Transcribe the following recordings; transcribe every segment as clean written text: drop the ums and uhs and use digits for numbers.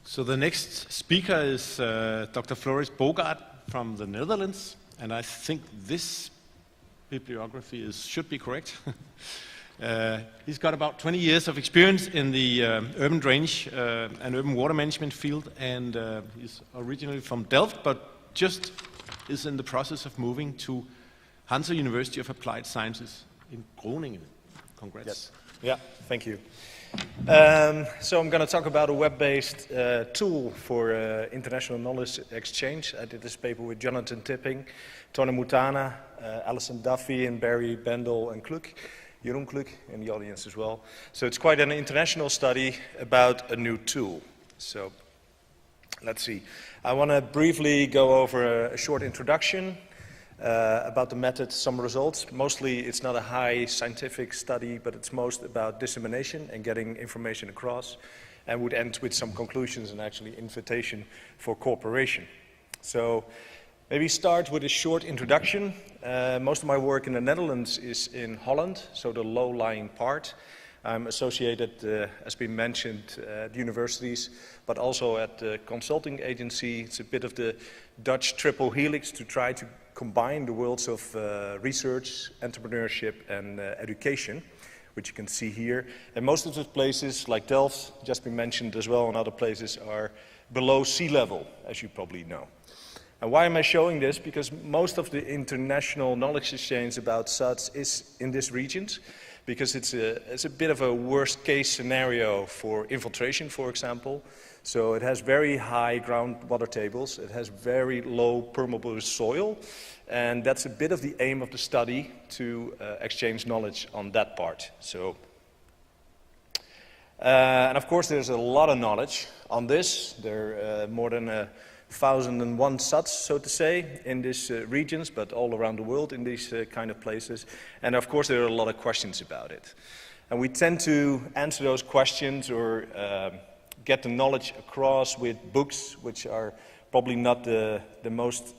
So the next speaker is Dr. Floris Boogaard from the Netherlands, and I think this bibliography should be correct. He's got about 20 years of experience in the urban drainage and urban water management field, and he's originally from Delft, but just is in the process of moving to Hansa University of Applied Sciences in Groningen. Congrats. Yes. Yeah, thank you. So I'm going to talk about a web-based tool for international knowledge exchange. I did this paper with Jonathan Tipping, Tony Mutana, Alison Duffy, and Barry Bendel and Kluk, Jeroen Kluk in the audience as well. So it's quite an international study about a new tool. So let's see. I want to briefly go over a short introduction about the method, some results. Mostly it's not a high scientific study, but it's most about dissemination and getting information across, and would end with some conclusions and actually invitation for cooperation. So maybe start with a short introduction. Most of my work in the Netherlands is in Holland, so the low-lying part. I'm associated, as been mentioned, at universities, but also at the consulting agency. It's a bit of the Dutch triple helix to try to combine the worlds of research, entrepreneurship, and education, which you can see here. And most of the places, like Delft, just been mentioned as well, and other places are below sea level, as you probably know. And why am I showing this? Because most of the international knowledge exchange about SUDS is in these regions, because it's a bit of a worst case scenario for infiltration, for example. So it has very high groundwater tables, it has very low permeable soil, and that's a bit of the aim of the study, to exchange knowledge on that part. So, and of course there's a lot of knowledge on this. There are more than 1,001 SUDS, so to say, in these regions, but all around the world in these kind of places. And of course there are a lot of questions about it. And we tend to answer those questions or get the knowledge across with books, which are probably not the most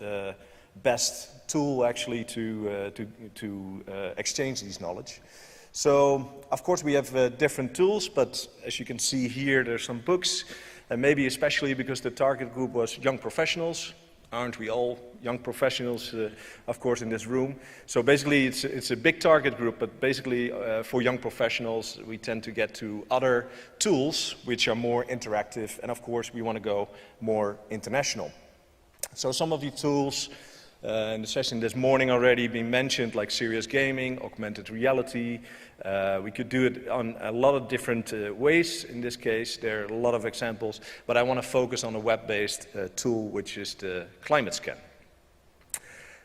best tool actually to exchange these knowledge. So of course we have different tools, but as you can see here, there's some books, and maybe especially because the target group was young professionals. Aren't we all young professionals, of course, in this room? So basically it's a big target group, but basically for young professionals we tend to get to other tools which are more interactive, and of course we want to go more international. So some of the tools in the session this morning already been mentioned, like serious gaming, augmented reality. We could do it on a lot of different ways. In this case, there are a lot of examples, but I want to focus on a web-based tool, which is the climate scan.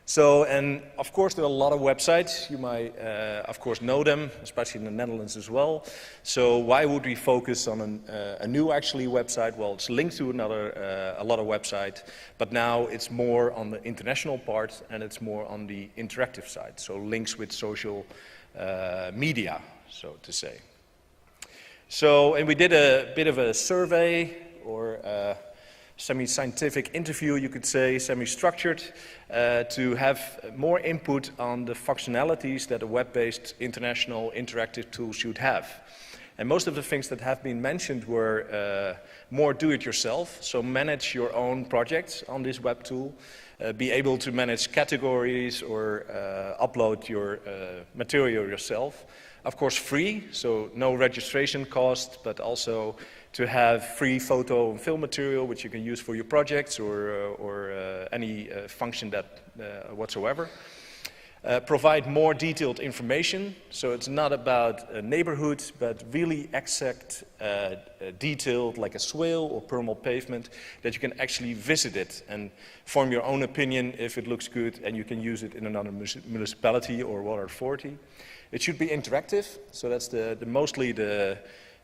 So, and of course there are a lot of websites. You might, of course, know them, especially in the Netherlands as well. So why would we focus on a new actually website? Well, it's linked to a lot of websites, but now it's more on the international part, and it's more on the interactive side. So links with social media, so to say. So, and we did a bit of a survey, or semi-scientific interview, you could say, semi-structured, to have more input on the functionalities that a web-based international interactive tool should have. And most of the things that have been mentioned were more do-it-yourself, so manage your own projects on this web tool, be able to manage categories or upload your material yourself. Of course free, so no registration cost, but also to have free photo and film material which you can use for your projects or any function that whatsoever. Provide more detailed information, so it's not about a neighborhood, but really exact, detailed, like a swale or permeable pavement, that you can actually visit it and form your own opinion if it looks good, and you can use it in another municipality or water authority. It should be interactive, so that's mostly the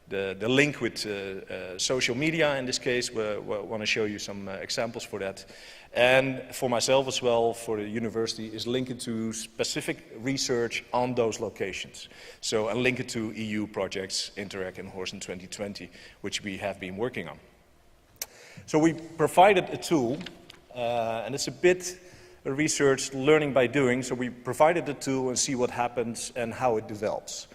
link with social media in this case. We want to show you some examples for that. And for myself as well, for the university, is linked to specific research on those locations. So, and link it to EU projects, Interact and Horizon 2020, which we have been working on. So we provided a tool, and it's a bit research learning by doing. So we provided the tool and see what happens and how it develops.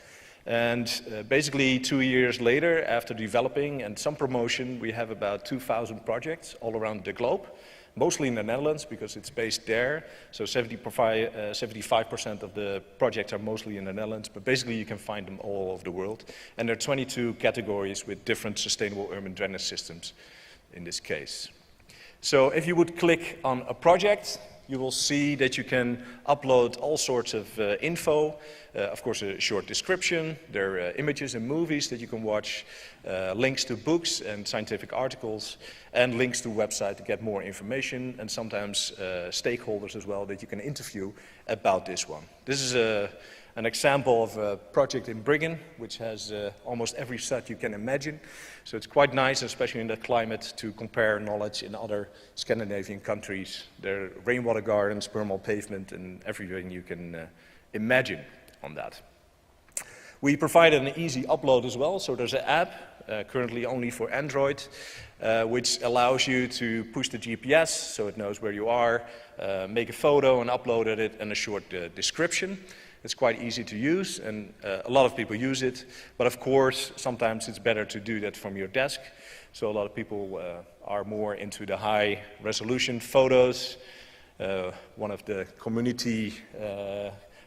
And basically 2 years later, after developing and some promotion, we have about 2,000 projects all around the globe, mostly in the Netherlands because it's based there. So 75% of the projects are mostly in the Netherlands, but basically you can find them all over the world. And there are 22 categories with different sustainable urban drainage systems in this case. So if you would click on a project, you will see that you can upload all sorts of info. Of course, a short description. There are images and movies that you can watch, links to books and scientific articles, and links to website to get more information, and sometimes stakeholders as well that you can interview about this one. This is an example of a project in Briggen, which has almost every site you can imagine. So it's quite nice, especially in that climate, to compare knowledge in other Scandinavian countries. There are rainwater gardens, thermal pavement, and everything you can imagine on that. We provided an easy upload as well, so there's an app, currently only for Android, which allows you to push the GPS, so it knows where you are, make a photo and upload it, and a short description. It's quite easy to use, and a lot of people use it, but of course, sometimes it's better to do that from your desk. So a lot of people are more into the high resolution photos. One of the community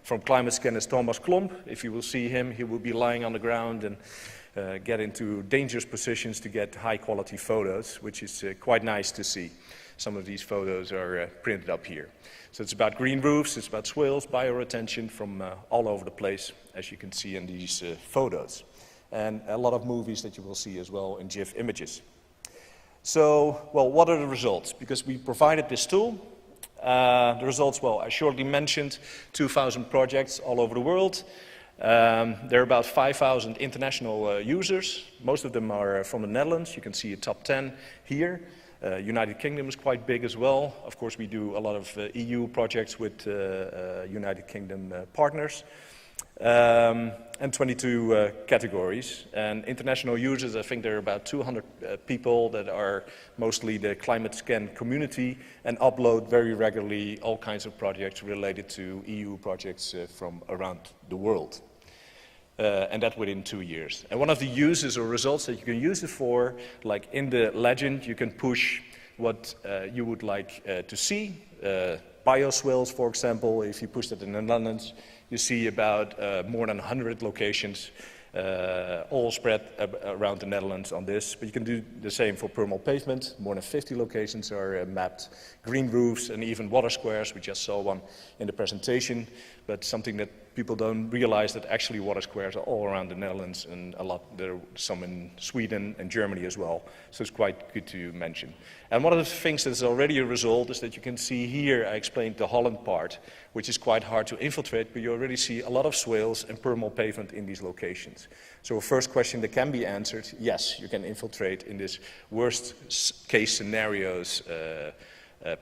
from Climate Scan is Thomas Klomp. If you will see him, he will be lying on the ground and get into dangerous positions to get high quality photos, which is quite nice to see. Some of these photos are printed up here. So it's about green roofs, it's about swales, bioretention from all over the place, as you can see in these photos. And a lot of movies that you will see as well in GIF images. So, well, what are the results? Because we provided this tool. The results, well, I shortly mentioned 2,000 projects all over the world. There are about 5,000 international users. Most of them are from the Netherlands. You can see a top 10 here. United Kingdom is quite big as well. Of course, we do a lot of EU projects with United Kingdom partners. And 22 categories. And international users, I think there are about 200 people that are mostly the Climate Scan community and upload very regularly all kinds of projects related to EU projects from around the world. And that within 2 years. And one of the uses or results that you can use it for, like in the legend, you can push what you would like to see. Bioswales, for example, if you push that in the Netherlands, you see about more than 100 locations, all spread around the Netherlands on this. But you can do the same for thermal pavement. More than 50 locations are mapped. Green roofs and even water squares. We just saw one in the presentation. But something that people don't realize, that actually water squares are all around the Netherlands, and there are some in Sweden and Germany as well. So it's quite good to mention. And one of the things that is already a result is that you can see here, I explained the Holland part, which is quite hard to infiltrate, but you already see a lot of swales and thermal pavement in these locations. So a first question that can be answered, yes, you can infiltrate in this worst case scenarios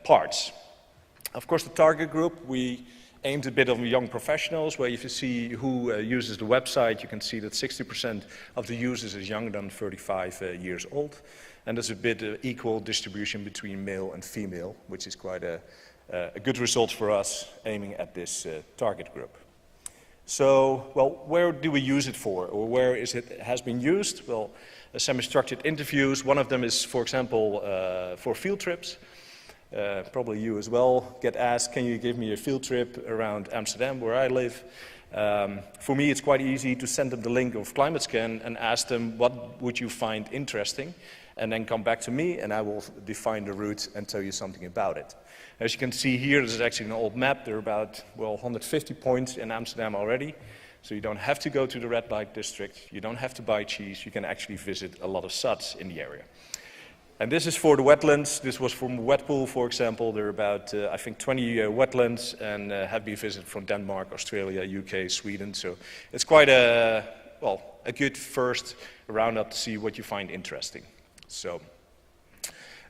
parts. Of course, the target group, we aimed a bit on young professionals, where if you see who uses the website, you can see that 60% of the users is younger than 35 years old. And there's a bit equal distribution between male and female, which is quite a good result for us aiming at this target group. So, well, where do we use it for, or where has been used? Well, semi-structured interviews. One of them is, for example, for field trips. Probably you as well get asked, can you give me a field trip around Amsterdam, where I live? For me, it's quite easy to send them the link of Climate Scan and ask them, what would you find interesting? And then come back to me, and I will define the route and tell you something about it. As you can see here, this is actually an old map. There are about, well, 150 points in Amsterdam already. So you don't have to go to the red light district. You don't have to buy cheese. You can actually visit a lot of SUDs in the area. And this is for the wetlands. This was from Wetpool, for example. There are about, I think, 20 wetlands, and have been visited from Denmark, Australia, UK, Sweden. So it's quite a good first roundup to see what you find interesting. So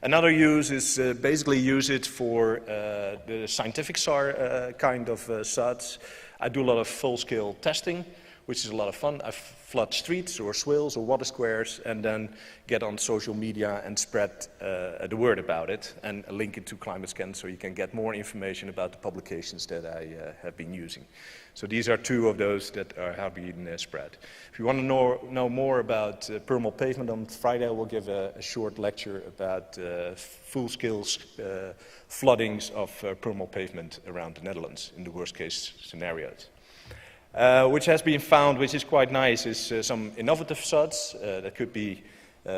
another use is basically use it for the scientific kind of SUDs. I do a lot of full-scale testing which is a lot of fun. I flood streets or swales or water squares and then get on social media and spread the word about it and link it to ClimateScan so you can get more information about the publications that I have been using. So these are two of those that have been spread. If you want to know more about permal pavement, on Friday I will give a short lecture about full-scale floodings of permal pavement around the Netherlands in the worst-case scenarios. Which has been found, which is quite nice, is some innovative SUDs that could be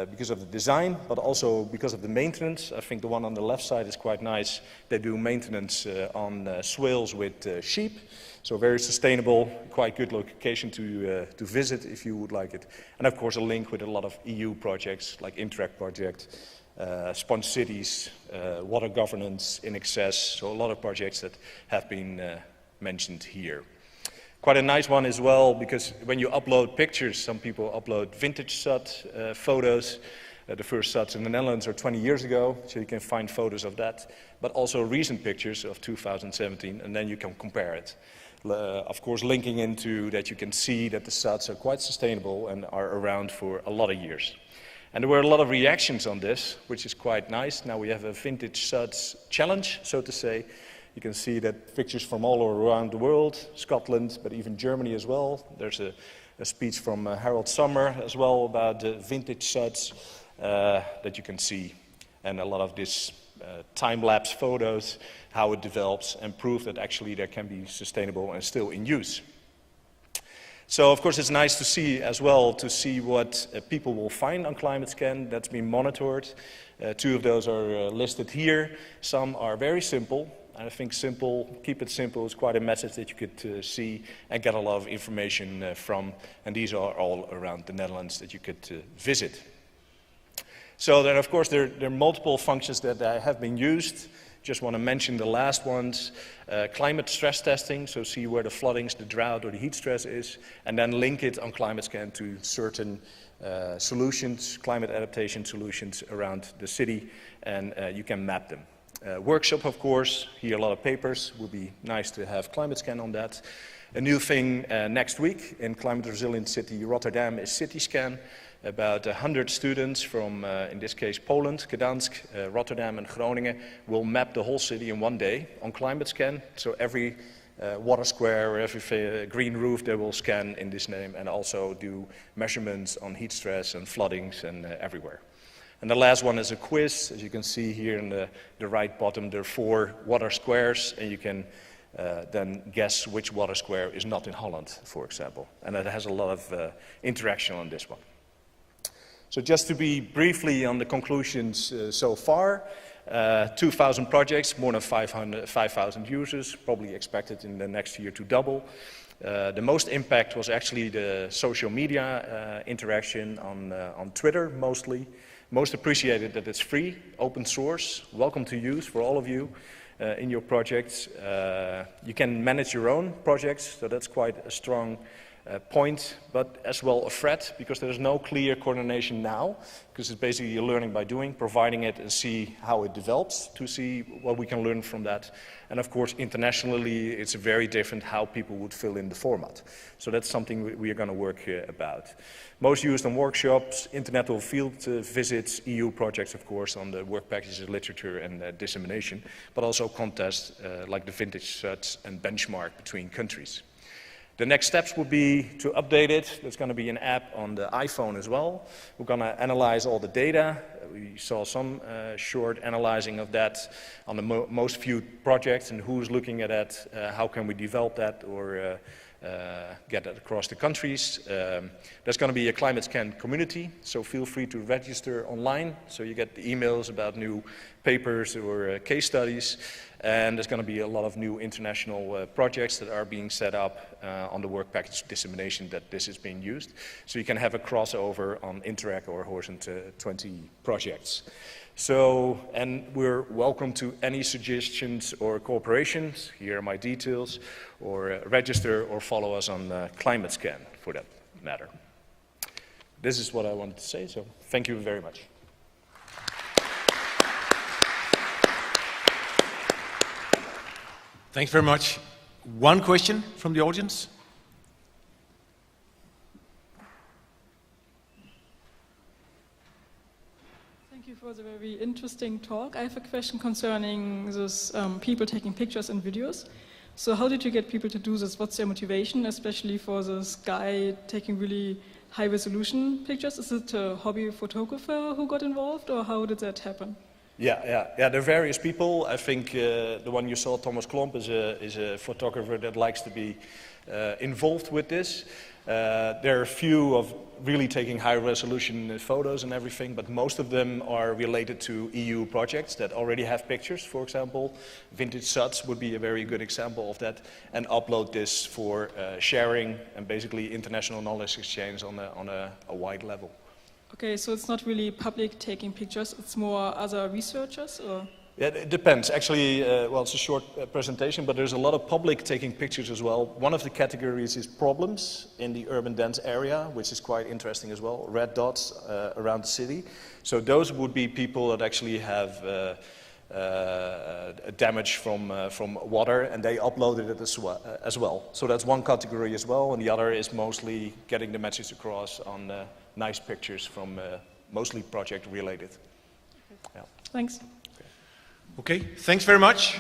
because of the design, but also because of the maintenance. I think the one on the left side is quite nice. They do maintenance on swales with sheep, so very sustainable, quite good location to visit if you would like it. And of course a link with a lot of EU projects like Interact project, Sponge Cities, water governance in excess, so a lot of projects that have been mentioned here. Quite a nice one as well, because when you upload pictures, some people upload vintage SUD photos. The first SUDs in the Netherlands are 20 years ago, so you can find photos of that, but also recent pictures of 2017, and then you can compare it. Of course, linking into that you can see that the SUDs are quite sustainable and are around for a lot of years. And there were a lot of reactions on this, which is quite nice. Now we have a vintage SUDs challenge, so to say. You can see that pictures from all around the world, Scotland, but even Germany as well. There's a speech from Harold Sommer as well about vintage SUDs that you can see. And a lot of this time-lapse photos, how it develops, and proof that actually they can be sustainable and still in use. So, of course, it's nice to see as well, to see what people will find on ClimateScan that's been monitored. Two of those are listed here. Some are very simple. And I think simple, keep it simple is quite a message that you could see and get a lot of information from. And these are all around the Netherlands that you could visit. So then, of course, there are multiple functions that have been used. Just want to mention the last ones. Climate stress testing, so see where the floodings, the drought, or the heat stress is. And then link it on ClimateScan to certain solutions, climate adaptation solutions around the city. And you can map them. Workshop, of course, here a lot of papers, would be nice to have ClimateScan on that. A new thing next week in climate resilient city Rotterdam is CityScan. About 100 students from, in this case, Poland, Gdansk, Rotterdam and Groningen will map the whole city in one day on ClimateScan. So every water square or every green roof they will scan in this name and also do measurements on heat stress and floodings and everywhere. And the last one is a quiz. As you can see here in the right bottom, there are 4 water squares, and you can then guess which water square is not in Holland, for example. And it has a lot of interaction on this one. So just to be briefly on the conclusions so far, 2,000 projects, more than 5,000 users, probably expected in the next year to double. The most impact was actually the social media interaction on Twitter mostly. Most appreciated that it's free, open source, welcome to use for all of you in your projects. You can manage your own projects, so that's quite a strong point, but as well a threat, because there is no clear coordination now, because it's basically learning by doing, providing it and see how it develops, to see what we can learn from that. And of course, internationally, it's very different how people would fill in the format. So that's something we are going to work about. Most used on workshops, international field visits, EU projects, of course, on the work packages, literature and dissemination, but also contests like the vintage SUDs and benchmark between countries. The next steps will be to update it. There's going to be an app on the iPhone as well. We're going to analyze all the data. We saw some short analyzing of that on the most viewed projects and who's looking at that, how can we develop that or get that across the countries. There's going to be a ClimateScan community, so feel free to register online so you get the emails about new papers or case studies. And there's going to be a lot of new international projects that are being set up on the work package dissemination that this is being used. So you can have a crossover on Interact or Horizon 20 projects. So, and we're welcome to any suggestions or cooperations. Here are my details, or register or follow us on ClimateScan for that matter. This is what I wanted to say, so thank you very much. Thanks very much. One question from the audience? was a very interesting talk. I have a question concerning those people taking pictures and videos. So how did you get people to do this? What's their motivation, especially for this guy taking really high-resolution pictures? Is it a hobby photographer who got involved, or how did that happen? Yeah. There are various people. I think the one you saw, Thomas Klomp, is a photographer that likes to be involved with this. There are a few of really taking high-resolution photos and everything, but most of them are related to EU projects that already have pictures. For example, vintage suds would be a very good example of that, and upload this for sharing and basically international knowledge exchange on a wide level. Okay, so it's not really public taking pictures, it's more other researchers, or? Yeah, it depends. Actually, well, it's a short presentation, but there's a lot of public taking pictures as well. One of the categories is problems in the urban dense area, which is quite interesting as well. Red dots around the city. So those would be people that actually have damage from water, and they uploaded it as well. So that's one category as well, and the other is mostly getting the message across on nice pictures from mostly project related. Yeah. Thanks. Okay, thanks very much.